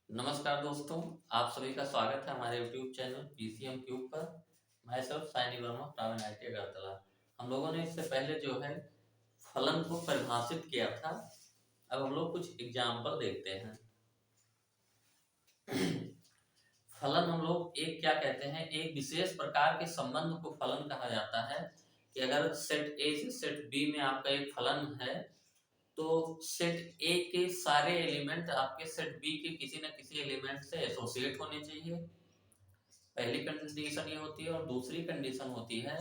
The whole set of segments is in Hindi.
नमस्कार दोस्तों, आप सभी का स्वागत है हमारे YouTube चैनल पीसीएम क्यूब पर। मैं सिर्फ साइनी वर्मा प्रावीण आईटी अगरतला। हम लोगों ने इससे पहले जो है फलन को परिभाषित किया था। अब हम लोग कुछ एग्जाम्पल देखते हैं। फलन हम लोग एक क्या कहते हैं, एक विशेष प्रकार के संबंध को फलन कहा जाता है कि अगर सेट ए से सेट बी में आपका एक फलन है तो सेट ए के सारे एलिमेंट आपके सेट बी के किसी न किसी एलिमेंट से एसोसिएट होने चाहिए। पहली कंडीशन ये होती है और दूसरी कंडीशन होती है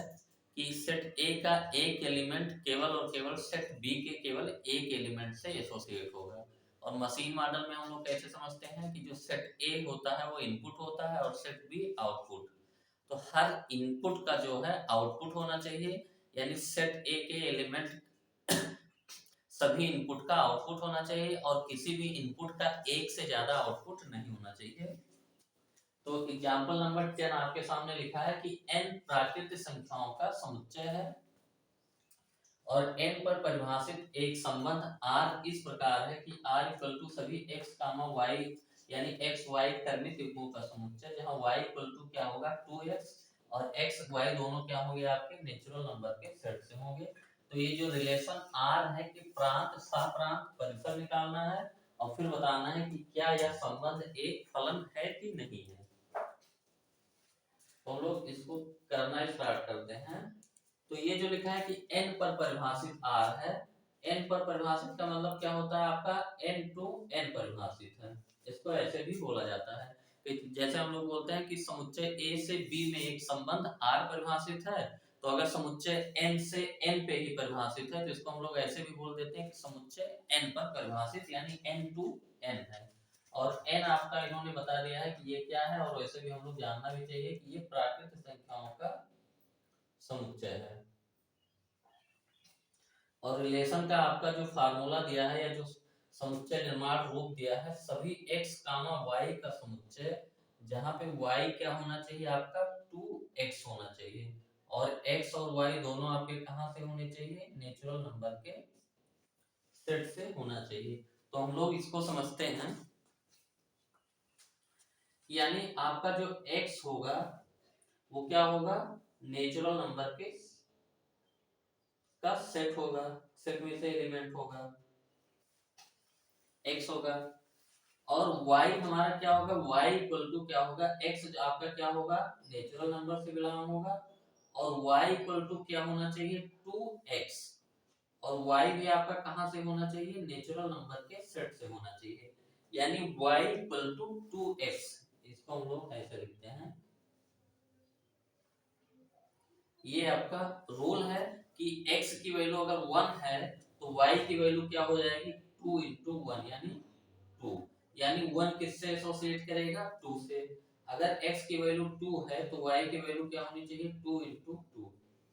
कि सेट ए का एक एलिमेंट केवल और केवल सेट बी के केवल एक एलिमेंट से एसोसिएट होगा। और मशीन मॉडल में हम लोग कैसे समझते हैं कि जो सेट ए होता है वो इनपुट होता है और सेट बी आउटपुट। तो हर इनपुट का जो है आउटपुट होना चाहिए, यानी सेट ए के एलिमेंट सभी इनपुट का आउटपुट होना चाहिए और किसी भी इनपुट का एक से ज्यादा आउटपुट नहीं होना चाहिए। तो एग्जाम्पल नंबर 10 आपके सामने लिखा है कि n प्राकृतिक संख्याओं का समुच्चय है और n पर परिभाषित एक संबंध r इस प्रकार है कि r इक्वल टू सभी x y यानी x y क्रमिक युग्मों का समुच्चय, जहां y इक्वल टू क्या होगा 2x और x y दोनों क्या होंगे आपके नेचुरल नंबर के सेट से होंगे। तो ये जो रिलेशन r है कि प्रांत सह-प्रांत परिसर निकालना है और फिर बताना है कि क्या यह संबंध एक फलन है कि नहीं है। तो हम लोग इसको करना स्टार्ट करते हैं। तो ये जो लिखा है कि n पर परिभाषित r है, n पर परिभाषित का मतलब क्या होता है आपका n टू n परिभाषित है। इसको ऐसे भी बोला जाता है कि जैसे हम लोग बोलते हैं कि समुच्चय a से b में एक संबंध r परिभाषित है, तो अगर समुच्चय n से n पे ही परिभाषित है तो इसको हम लोग ऐसे भी बोल देते हैं कि समुच्चय n पर परिभाषित यानी n टू n है। और n आपका इन्होंने बता दिया है कि ये क्या है, और वैसे भी हम लोग जानना भी चाहिए कि ये प्राकृतिक संख्याओं का समुच्चय है। और रिलेशन का आपका जो फार्मूला दिया है या जो समुच्चय निर्माण रूप दिया है, सभी x y का समुच्चय, जहां पे y क्या होना चाहिए आपका 2x होना चाहिए और x और y दोनों आपके कहां से होने चाहिए, नेचुरल नंबर के सेट से होना चाहिए। तो हम लोग इसको समझते हैं, यानी आपका जो x होगा वो क्या होगा, नेचुरल नंबर के का सेट होगा, सेट में से एलिमेंट होगा, x होगा। और y हमारा क्या होगा, y इक्वल टू क्या होगा, x आपका क्या होगा नेचुरल नंबर से बिलोंग होगा और y इक्वल टू क्या होना चाहिए 2x और y भी आपका कहां से होना चाहिए, नेचुरल नंबर के सेट से होना चाहिए, यानी y इक्वल टू 2x। इसको हम लोग ऐसे लिखते हैं, ये आपका रूल है कि x की वैल्यू अगर 1 है तो y की वैल्यू क्या हो जाएगी 2 इंटू 1 यानी 2, यानी 1 किससे एसोसिएट करेगा 2 से। अगर x की वैल्यू 2 है तो y की वैल्यू क्या होनी चाहिए 2 इंटू 2।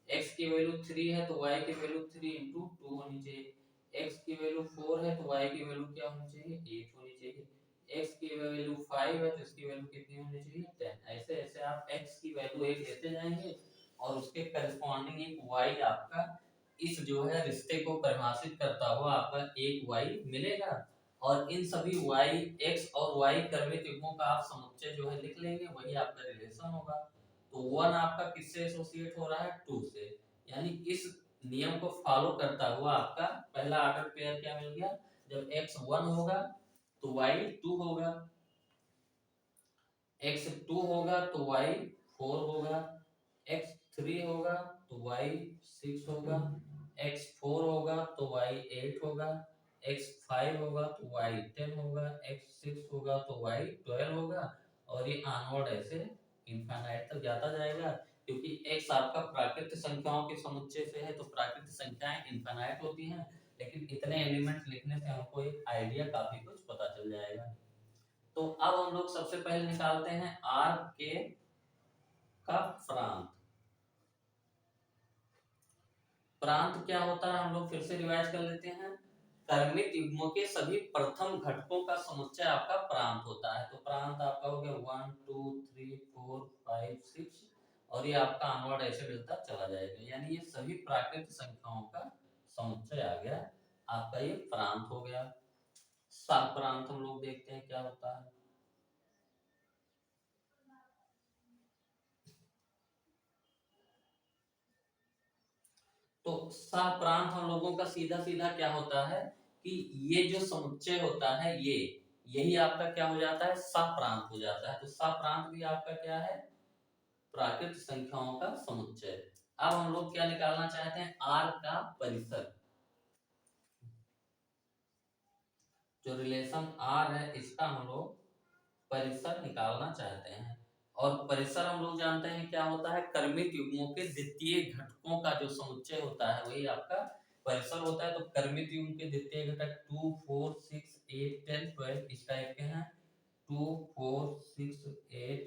x की वैल्यू 3 है तो y की वैल्यू 3 इंटू 2 होनी चाहिए। x की वैल्यू 4 है तो y की वैल्यू क्या होनी चाहिए 8 होनी चाहिए। x की वैल्यू 5 है तो इसकी वैल्यू कितनी होनी चाहिए 10। ऐसे ऐसे आप x की वैल्यू 1 लेते जाएंगे और उसके करस्पॉन्डिंग एक y आपका इस जो है रिश्ते को परिभाषित करता हुआ आपका एक y मिलेगा। और इन सभी y x और y क्रमिक युग्मों का आप समुच्चय जो है लिख लेंगे, वही आपका रिलेशन होगा। तो 1 आपका किससे एसोसिएट हो रहा है 2 से, यानी इस नियम को फॉलो करता हुआ आपका पहला ऑर्डर पेयर क्या मिल गया, जब x 1 होगा तो y 2 होगा, x 2 होगा तो y 4 होगा, x 3 होगा तो y 6 होगा, x 4 होगा तो y 8 होगा, x 5 होगा तो y 10 होगा, x 6 होगा तो y 12 होगा और ये ऑनवर्ड ऐसे इनफाइनाइट तक जाता जाएगा। क्योंकि x आपका प्राकृतिक संख्याओं के समुच्चय से है तो प्राकृतिक संख्याएं इनफाइनाइट होती हैं, लेकिन इतने एलिमेंट लिखने से हमको एक आइडिया काफी कुछ पता चल जाएगा। तो अब हम लोग सबसे पहले निकालते हैं r के का प्रांत। प्रांत क्या होता है हम लोग फिर से रिवाइज कर लेते हैं, क्रमिक युग्मों के सभी प्रथम घटकों का समुच्चय आपका प्रांत होता है। तो प्रांत आपका हो गया 1 2 3 4 5 6 और ये आपका ऑनवर्ड ऐसे मिलता चला जाएगा, यानी ये सभी प्राकृतिक संख्याओं का समुच्चय आ गया, आपका ये प्रांत हो गया। सह प्रांत हम लोग देखते हैं क्या होता है। तो सप्रांत हम लोगों का सीधा सीधा क्या होता है कि ये जो समुच्चय होता है ये यही आपका क्या हो जाता है, सप्रांत हो जाता है। तो सप्रांत भी आपका क्या है, प्राकृत संख्याओं का समुच्चय। अब हम लोग क्या निकालना चाहते हैं, आर का परिसर। जो रिलेशन आर है इसका हम लोग परिसर निकालना चाहते हैं। और परिसर हम लोग जानते हैं क्या होता है, क्रमिक युग्मों के द्वितीय घटकों का जो समुच्चय होता है वही आपका परिसर होता है। तो क्रमिक युग्म के द्वितीय घटक 2 4 6 8 10 12 इस टाइप के हैं। 2 4 6 8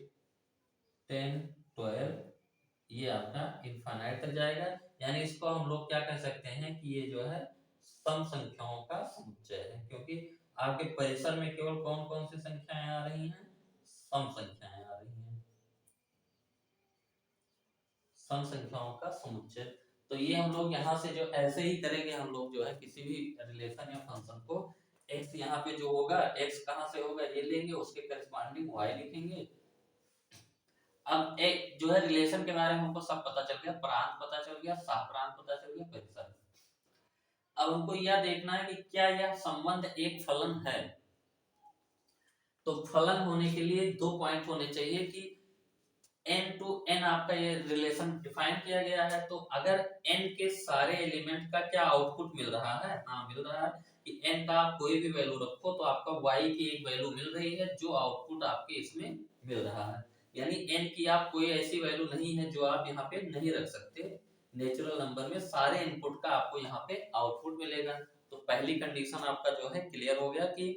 10 12 ये आपका इनफाइनाइट तक जाएगा। यानी इसको हम लोग क्या कह सकते हैं कि ये जो है सम संख्याओं का समुच्चय है, क्योंकि आपके परिसर में केवल कौन कौन सी संख्याएं आ रही हैं, सम संख्याएं आ रही हैं, सम संख्याओं का समुच्चय। तो ये हम लोग यहाँ से जो ऐसे ही करेंगे, हम लोग जो है किसी भी रिलेशन या फंक्शन को x यहाँ पे जो होगा, x कहाँ से होगा ये लेंगे, उसके करस्पॉन्डिंग y लिखेंगे। अब एक जो है रिलेशन के बारे में हमको सब पता चल गया, प्रांत पता चल गया, सह-प्रांत पता चल गया, परिसर। अब हमको यह देखना है कि क्या यह संबंध एक फलन है। तो फलन होने के लिए दो पॉइंट होने चाहिए कि n टू n आपका ये रिलेशन डिफाइन किया गया है। तो अगर n के सारे एलिमेंट का क्या आउटपुट मिल रहा है, हाँ मिल रहा है कि n का आप कोई भी वैल्यू रखो तो आपका y की एक वैल्यू मिल रही है जो आउटपुट आपके इसमें मिल रहा है। यानी n की आप कोई ऐसी वैल्यू नहीं है जो आप यहाँ पे नहीं रख सकते। नेचुरल नंबर में सारे इनपुट का आपको यहाँ पे आउटपुट मिलेगा। तो पहली कंडीशन आपका जो है क्लियर हो गया कि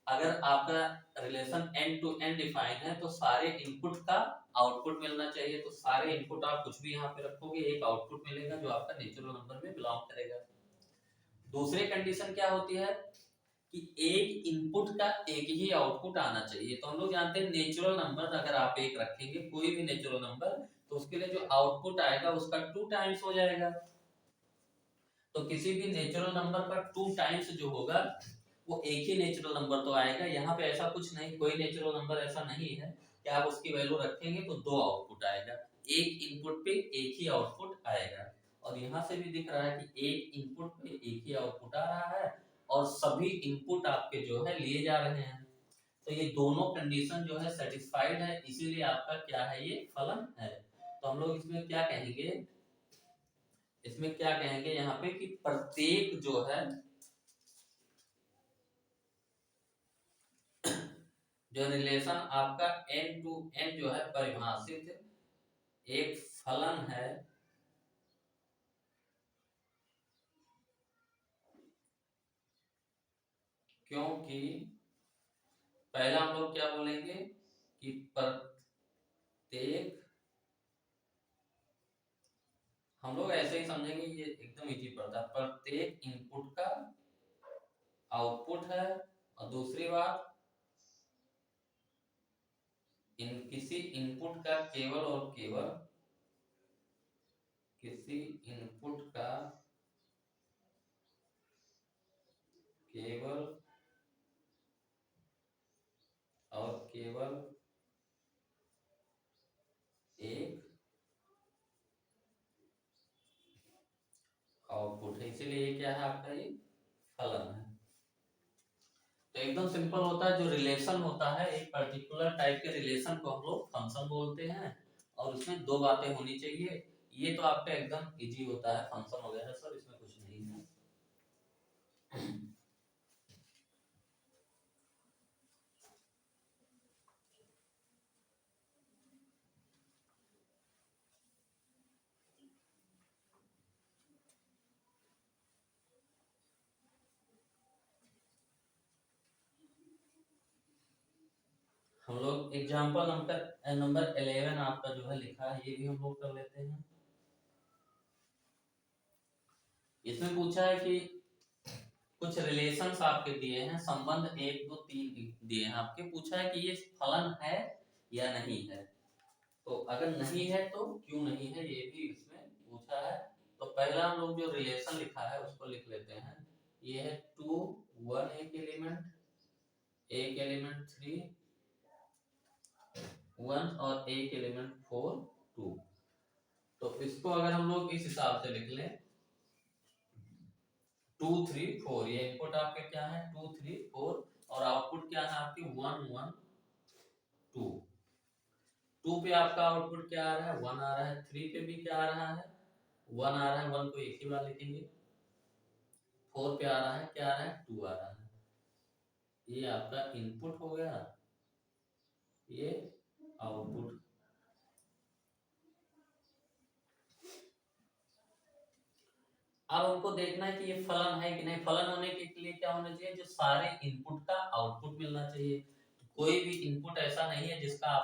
अगर आपका relation n to n define है तो सारे इनपुट का आउटपुट मिलना चाहिए। तो सारे इनपुट आप कुछ भी यहाँ पे रखोगे एक आउटपुट मिलेगा जो आपका नेचुरल नंबर में बिलोंग करेगा। दूसरी कंडीशन क्या होती है कि एक इनपुट का एक ही आउटपुट आना चाहिए। तो हम लोग जानते हैं नेचुरल नंबर अगर आप एक रखेंगे कोई भी नेचुरल नंबर तो उसके लिए जो आउटपुट आएगा उसका 2 टाइम्स हो जाएगा। तो किसी भी नेचुरल नंबर का 2 टाइम्स जो होगा वो एक ही नेचुरल नंबर तो आएगा। यहाँ पे ऐसा कुछ नहीं, कोई नेचुरल नंबर ऐसा नहीं है कि आप उसकी वैल्यू रखेंगे तो दो आउटपुट आएगा, एक इनपुट पे एक ही आउटपुट आएगा। और यहाँ से भी दिख रहा है कि एक इनपुट पे एक ही आउटपुट आ रहा है और सभी इनपुट आपके जो है लिए जा रहे हैं। तो ये दोनों कंडीशन जो है सेटिस्फाइड है, इसीलिए आपका क्या है ये फलन है। तो हम लोग इसमें क्या कहेंगे, इसमें क्या कहेंगे यहाँ पे कि प्रत्येक जो है जो रिलेशन आपका n टू n जो है परिभाषित एक फलन है। क्योंकि पहला हम लोग क्या बोलेंगे कि प्रत्येक, हम लोग ऐसे ही समझेंगे ये एकदम इजी पड़ता है, प्रत्येक इनपुट का आउटपुट है। और दूसरी बात किसी इनपुट का केवल और केवल किसी इनपुट का केवल और केवल एक आउटपुट है, इसीलिए ये क्या है आपका ये फलन है। तो एकदम सिंपल होता है, जो रिलेशन होता है एक पर्टिकुलर टाइप के रिलेशन को हम लोग फंक्शन बोलते हैं और उसमें दो बातें होनी चाहिए। ये तो आपका एकदम इजी होता है फंक्शन वगैरह सब, इसमें कुछ नहीं है। हम लोग एग्जांपल नंबर 11 आपका जो है लिखा है ये भी हम लोग कर लेते हैं। इसमें पूछा है कि कुछ रिलेशंस आपके दिए हैं, संबंध 1 2 3 दिए हैं आपके, पूछा है कि ये फलन है या नहीं है। तो अगर नहीं है तो क्यों नहीं है ये भी इसमें पूछा है। तो पहला हम लोग जो रिलेशन लिखा है उसको लिख लेते हैं। ये है 2 1 एक एलिमेंट 3 1 और एक एलिमेंट 4 2। तो इसको अगर हम लोग इस हिसाब से लिख लें 2 3 4, ये इनपुट आपके क्या है 2 3 4 और आउटपुट क्या है आपकी 1 1 2। 2 पे आपका आउटपुट क्या आ रहा है 1 आ रहा है, 3 पे भी क्या आ रहा है 1 आ रहा है, 1 को एक ही बार लिखेंगे। 4 पे आ रहा है क्या आ रहा है 2 आ रहा है। ये आपका इनपुट हो गया, ये आउटपुट। अब हमको देखना है कि ये फलन है कि नहीं। फलन होने के लिए क्या होना चाहिए, जो सारे इनपुट का आउटपुट मिलना चाहिए। कोई भी इनपुट ऐसा नहीं है जिसका